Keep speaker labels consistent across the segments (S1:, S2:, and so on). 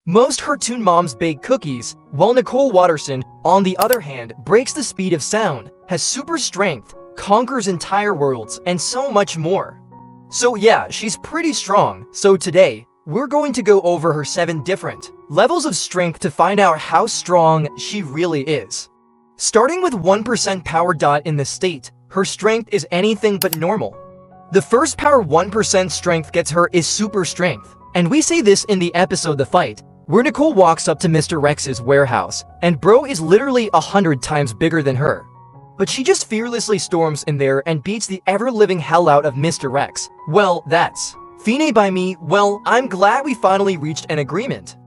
S1: Most cartoon moms bake cookies, while Nicole Watterson, on the other hand, breaks the speed of sound, has super strength, conquers entire worlds, and so much more. So yeah, she's pretty strong. So today, we're going to go over her 7 different levels of strength to find out how strong she really is. Starting with 1% power. In the state, her strength is anything but normal. The first power 1% strength gets her is super strength. And we see this in the episode The Fight, where Nicole walks up to Mr. Rex's warehouse, and bro is literally 100 times bigger than her. But she just fearlessly storms in there and beats the ever-living hell out of Mr. Rex. Well, that's fine by me. Well, I'm glad we finally reached an agreement.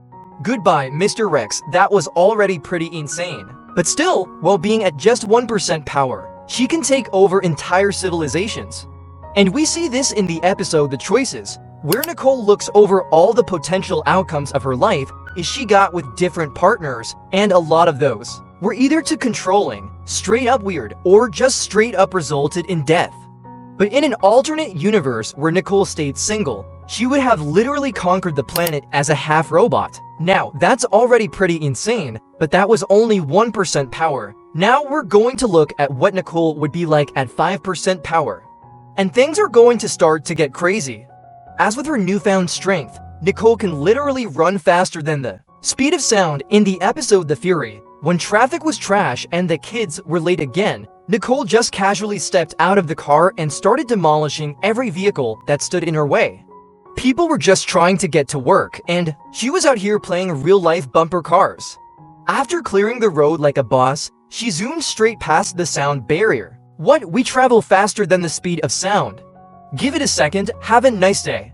S1: Goodbye, Mr. Rex, that was already pretty insane. But still, while being at just 1% power, she can take over entire civilizations. And we see this in the episode The Choices, where Nicole looks over all the potential outcomes of her life she got with different partners, and a lot of those were either too controlling, straight up weird, or just straight up resulted in death. But in an alternate universe where Nicole stayed single, she would have literally conquered the planet as a half-robot. Now, that's already pretty insane, but that was only 1% power. Now we're going to look at what Nicole would be like at 5% power. And things are going to start to get crazy. As with her newfound strength, Nicole can literally run faster than the speed of sound. In the episode The Fury, when traffic was trash and the kids were late again, Nicole just casually stepped out of the car and started demolishing every vehicle that stood in her way. People were just trying to get to work, and she was out here playing real-life bumper cars. After clearing the road like a boss, she zoomed straight past the sound barrier. What? We travel faster than the speed of sound. Give it a second, have a nice day.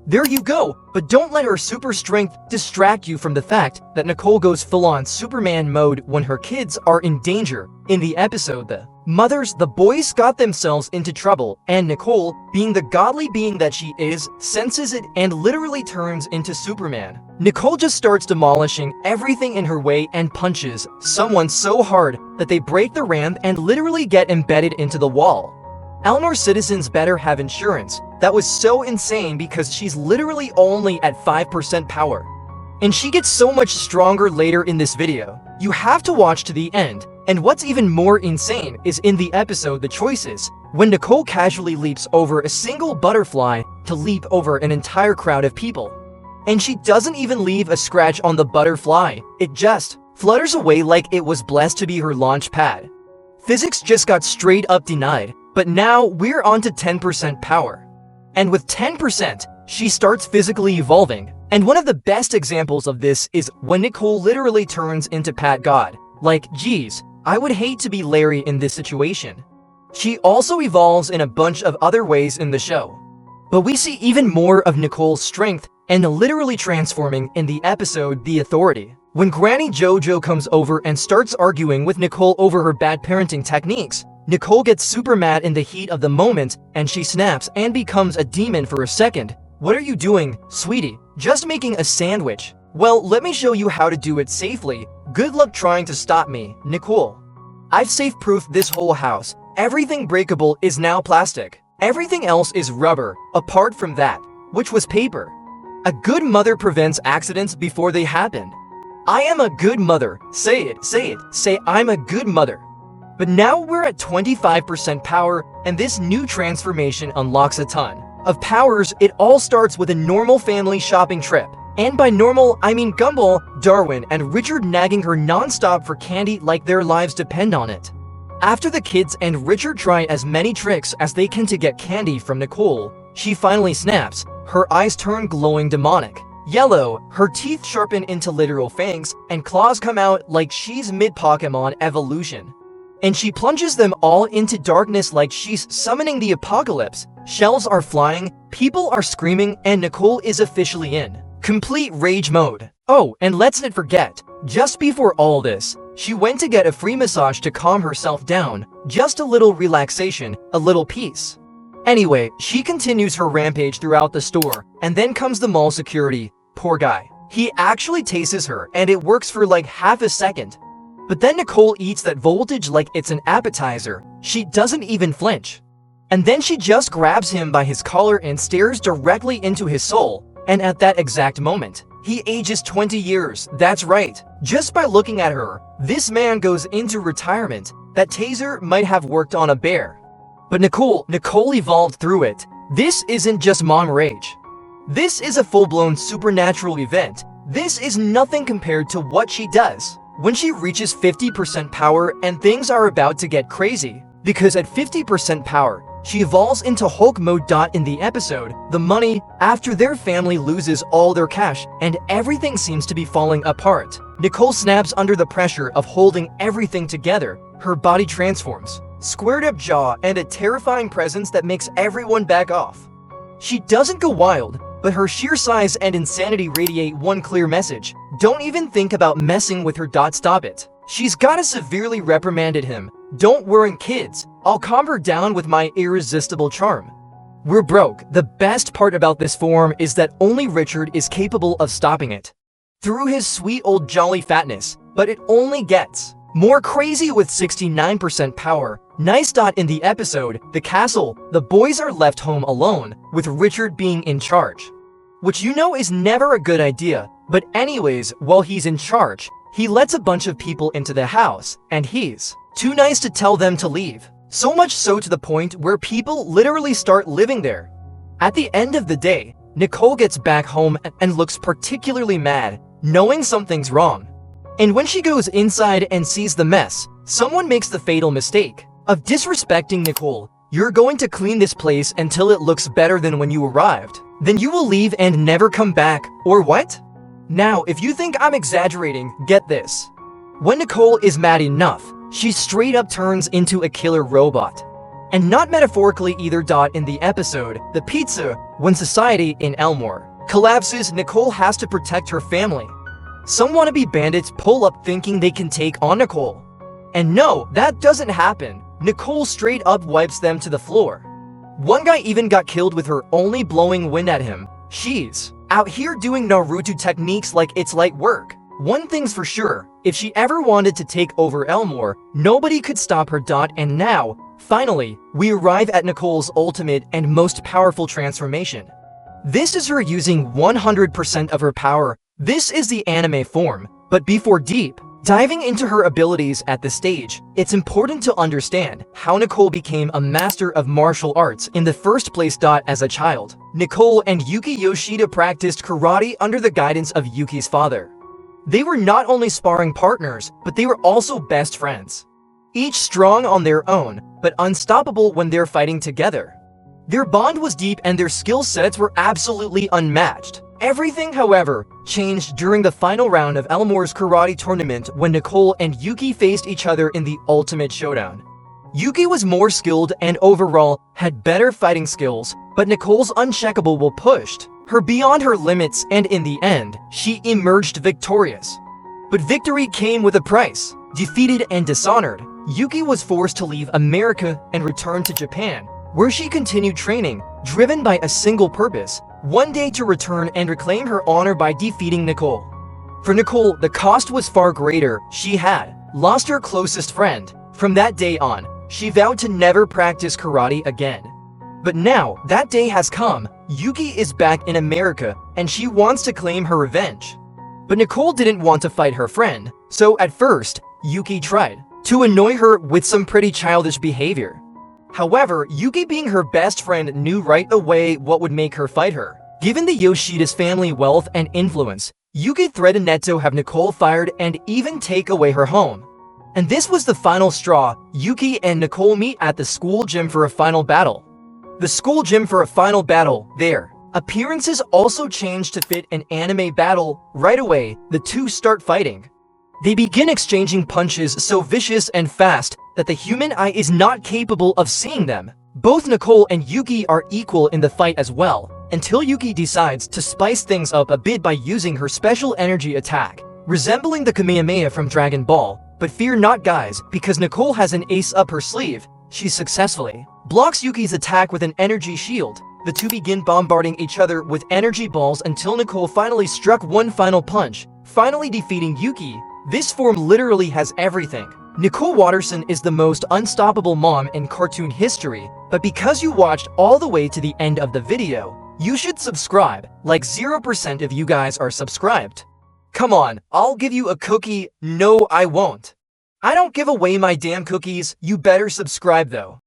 S1: There you go, but don't let her super strength distract you from the fact that Nicole goes full-on Superman mode when her kids are in danger. In the episode the boys got themselves into trouble, and Nicole, being the godly being that she is, senses it and literally turns into Superman. Nicole just starts demolishing everything in her way and punches someone so hard that they break the ramp and literally get embedded into the wall. Elmore citizens better have insurance. That was so insane because she's literally only at 5% power. And she gets so much stronger later in this video. You have to watch to the end. And what's even more insane is in the episode The Choices, when Nicole casually leaps over a single butterfly to leap over an entire crowd of people. And she doesn't even leave a scratch on the butterfly, it just flutters away like it was blessed to be her launch pad. Physics just got straight up denied, but now we're on to 10% power. And with 10%, she starts physically evolving. And one of the best examples of this is when Nicole literally turns into Pat God. Like, geez, I would hate to be Larry in this situation. She also evolves in a bunch of other ways in the show. But we see even more of Nicole's strength and literally transforming in the episode The Authority. When Granny JoJo comes over and starts arguing with Nicole over her bad parenting techniques, Nicole gets super mad in the heat of the moment and she snaps and becomes a demon for a second. What are you doing, sweetie? Just making a sandwich. Well, let me show you how to do it safely. Good luck trying to stop me, Nicole. I've safe-proofed this whole house. Everything breakable is now plastic. Everything else is rubber, apart from that, which was paper. A good mother prevents accidents before they happen. I am a good mother. Say it, say I'm a good mother. But now we're at 25% power, and this new transformation unlocks a ton of powers. It all starts with a normal family shopping trip. And by normal, I mean Gumball, Darwin, and Richard nagging her non-stop for candy like their lives depend on it. After the kids and Richard try as many tricks as they can to get candy from Nicole, she finally snaps. Her eyes turn glowing demonic yellow, her teeth sharpen into literal fangs, and claws come out like she's mid-Pokemon evolution. And she plunges them all into darkness like she's summoning the apocalypse. Shells are flying, people are screaming, and Nicole is officially in complete rage mode. Oh, and let's not forget, just before all this, she went to get a free massage to calm herself down. Just a little relaxation, a little peace. Anyway, she continues her rampage throughout the store, and then comes the mall security. Poor guy. He actually tases her, and it works for like half a second. But then Nicole eats that voltage like it's an appetizer. She doesn't even flinch. And then she just grabs him by his collar and stares directly into his soul. And at that exact moment, He ages 20 years, that's right. Just by looking at her, this man goes into retirement. That taser might have worked on a bear. But Nicole evolved through it. This isn't just mom rage. This is a full-blown supernatural event. This is nothing compared to what she does when she reaches 50% power, and things are about to get crazy. Because at 50% power, she evolves into Hulk mode. In the episode, The Money, after their family loses all their cash and everything seems to be falling apart, Nicole snaps under the pressure of holding everything together. Her body transforms, squared up jaw, and a terrifying presence that makes everyone back off. She doesn't go wild, but her sheer size and insanity radiate one clear message: don't even think about messing with her. Stop it. She's gotta severely reprimanded him. Don't worry, kids, I'll calm her down with my irresistible charm. We're broke. The best part about this form is that only Richard is capable of stopping it. Through his sweet old jolly fatness, but it only gets more crazy with 69% power. Nice. In the episode, The Castle, the boys are left home alone, with Richard being in charge. Which you know is never a good idea, but anyways, while he's in charge, he lets a bunch of people into the house, and he's too nice to tell them to leave. So much so to the point where people literally start living there. At the end of the day, Nicole gets back home and looks particularly mad, knowing something's wrong. And when she goes inside and sees the mess, someone makes the fatal mistake of disrespecting Nicole. You're going to clean this place until it looks better than when you arrived. Then you will leave and never come back, or what? Now, if you think I'm exaggerating, get this. When Nicole is mad enough, she straight up turns into a killer robot. And not metaphorically either. In the episode, The Pizza, when society in Elmore collapses, Nicole has to protect her family. Some wannabe bandits pull up thinking they can take on Nicole. And no, that doesn't happen. Nicole straight up wipes them to the floor. One guy even got killed with her only blowing wind at him. She's out here doing Naruto techniques like it's light work. One thing's for sure, if she ever wanted to take over Elmore, nobody could stop her. And now, finally, we arrive at Nicole's ultimate and most powerful transformation. This is her using 100% of her power. This is the anime form, but before diving into her abilities at this stage, it's important to understand how Nicole became a master of martial arts in the first place. As a child, Nicole and Yuki Yoshida practiced karate under the guidance of Yuki's father. They were not only sparring partners, but they were also best friends. Each strong on their own, but unstoppable when they're fighting together. Their bond was deep and their skill sets were absolutely unmatched. Everything, however, changed during the final round of Elmore's karate tournament when Nicole and Yuki faced each other in the ultimate showdown. Yuki was more skilled and overall had better fighting skills, but Nicole's uncheckable will pushed her beyond her limits, and in the end, she emerged victorious. But victory came with a price. Defeated and dishonored, Yuki was forced to leave America and return to Japan, where she continued training, driven by a single purpose: one day to return and reclaim her honor by defeating Nicole. For Nicole, the cost was far greater. She had lost her closest friend. From that day on, she vowed to never practice karate again. But now, that day has come. Yuki is back in America, and she wants to claim her revenge. But Nicole didn't want to fight her friend, so at first, Yuki tried to annoy her with some pretty childish behavior. However, Yuki, being her best friend, knew right away what would make her fight her. Given the Yoshida's family wealth and influence, Yuki threatened to have Nicole fired and even take away her home. And this was the final straw. Yuki and Nicole meet at the school gym for a final battle. Their appearances also change to fit an anime battle. Right away, the two start fighting. They begin exchanging punches so vicious and fast that the human eye is not capable of seeing them. Both Nicole and Yuki are equal in the fight as well, until Yuki decides to spice things up a bit by using her special energy attack, resembling the Kamehameha from Dragon Ball. But fear not, guys, because Nicole has an ace up her sleeve. She successfully blocks Yuki's attack with an energy shield. The two begin bombarding each other with energy balls until Nicole finally struck one final punch, finally defeating Yuki. This form literally has everything. Nicole Watterson is the most unstoppable mom in cartoon history, but because you watched all the way to the end of the video, You should subscribe, like 0% of you guys are subscribed. Come on, I'll give you a cookie. No, I won't. I don't give away my damn cookies, you better subscribe though.